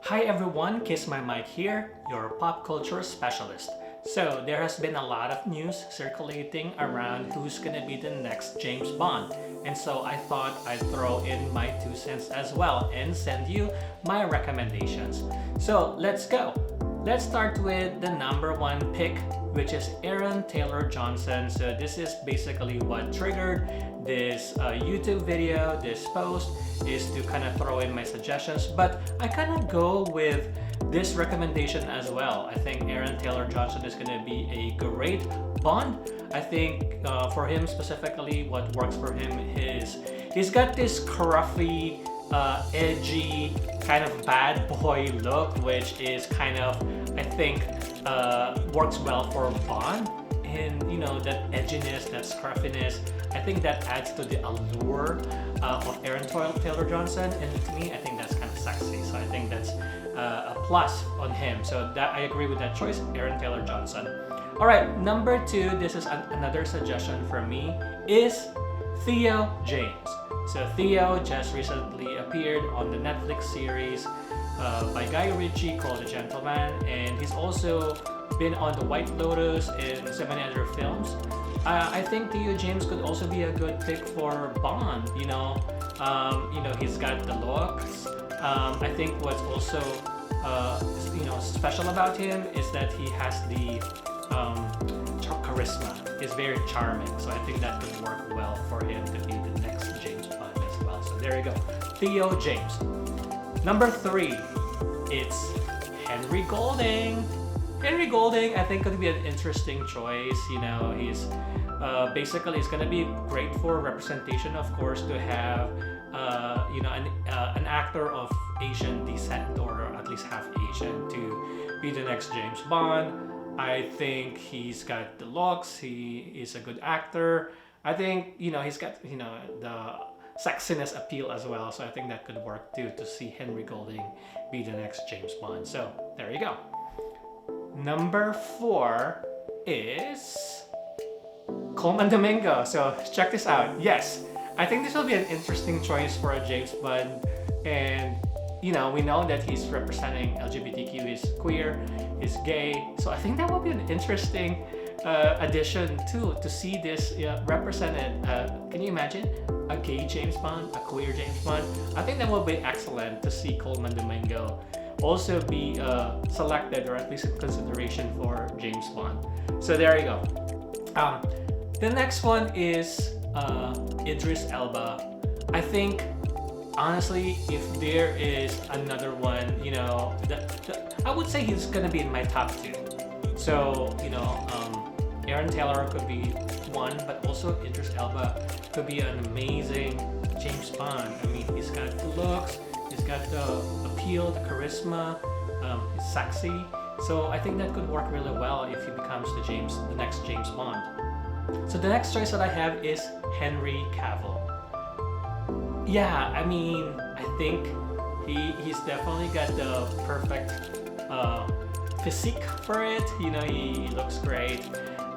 Hi everyone, Kiss My Mic here, your pop culture specialist. So there has been a lot of news circulating around who's gonna be the next James Bond. And so I thought I'd throw in my 2 cents as well and send you my recommendations. So let's go. Let's start with the number one pick, which is Aaron Taylor Johnson. So this is basically what triggered this YouTube video, this post, is to kind of throw in my suggestions. But I kind of go with this recommendation as well. I think Aaron Taylor Johnson is going to be a great Bond. I think for him specifically, what works for him is he's got this scruffy, edgy, kind of bad boy look, which is kind of, I think, works well for Bond. And you know, that edginess, that scruffiness, I think that adds to the allure of Aaron Taylor Johnson. And to me, I think that's kind of sexy. So I think that's a plus on him. So that I agree with that choice, Aaron Taylor Johnson. All right, number two, this is another suggestion from me, is Theo James. So Theo just recently appeared on the Netflix series by Guy Ritchie called The Gentleman, and he's also been on The White Lotus and so many other films. I think Theo James could also be a good pick for Bond. You know, he's got the looks. I think what's also special about him is that he has the charisma. He's very charming, so I think that could work well for him to be the next James Bond as well. So there you go, Theo James. Number three, it's Henry Golding. Henry Golding, I think, could be an interesting choice. You know, he's basically it's gonna be great for representation, of course, to have an actor of Asian descent or at least half Asian to be the next James Bond. I think he's got the looks. He is a good actor. I think he's got the sexiness appeal as well. So I think that could work too, to see Henry Golding be the next James Bond. So there you go. Number four is Coleman Domingo. So check this out. Yes, I think this will be an interesting choice for a James Bond. And we know that he's representing LGBTQ, he's queer, he's gay. So I think that will be an interesting addition too, to see this represented. Can you imagine a gay James Bond, a queer James Bond? I think that will be excellent to see Coleman Domingo also be selected, or at least in consideration for James Bond. So there you go. The next one is Idris Elba. I think, honestly, if there is another one, I would say he's gonna be in my top two. So Aaron Taylor could be one, but also Idris Elba could be an amazing James Bond. I mean, he's got the looks, he's got the appeal, the charisma, he's sexy. So I think that could work really well if he becomes the next James Bond. So the next choice that I have is Henry Cavill. Yeah, I mean, I think he's definitely got the perfect physique for it. He looks great.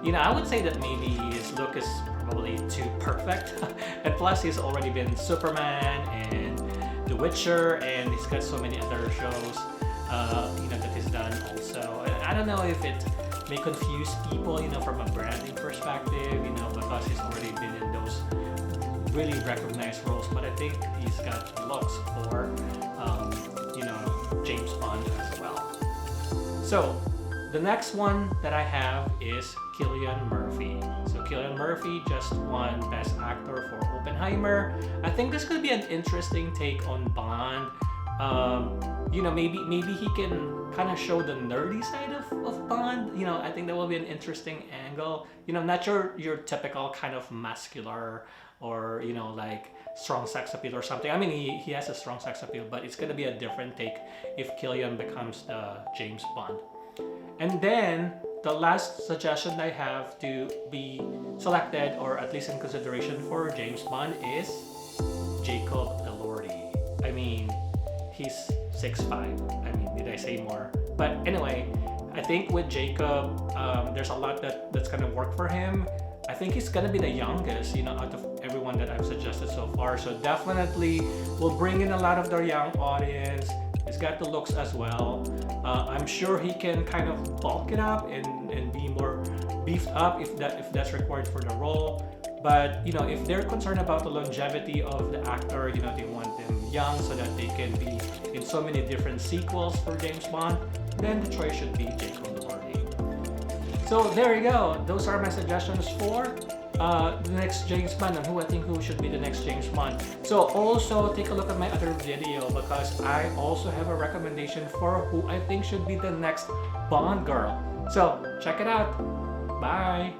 I would say that maybe his look is probably too perfect. And plus, he's already been Superman and The Witcher, and he's got so many other shows that he's done also. I don't know if it may confuse people, from a branding perspective, because he's already been in those really recognized roles. But I think he's got looks for James Bond as well. So the next one that I have is Cillian Murphy. So Cillian Murphy just won Best Actor for Oppenheimer. I think this could be an interesting take on Bond. Maybe he can kind of show the nerdy side of Bond. I think that will be an interesting angle. Not your typical kind of muscular or like strong sex appeal or something. I mean, he has a strong sex appeal, but it's gonna be a different take if Cillian becomes the James Bond. And then the last suggestion I have to be selected, or at least in consideration for James Bond, is Jacob Elordi. I mean, he's 6'5". I mean, did I say more? But anyway, I think with Jacob, there's a lot that's gonna work for him. I think he's gonna be the youngest, out of everyone that I've suggested so far. So definitely will bring in a lot of the young audience. He's got the looks as well. I'm sure he can kind of bulk it up and be more beefed up if that's required for the role. But you know, if they're concerned about the longevity of the actor, you know, they want them young so that they can be in so many different sequels for James Bond, then the choice should be Jacob Elordi. So there you go. Those are my suggestions for the next James Bond and who I think who should be the next James Bond. So also take a look at my other video because I also have a recommendation for who I think should be the next Bond girl. So check it out. Bye.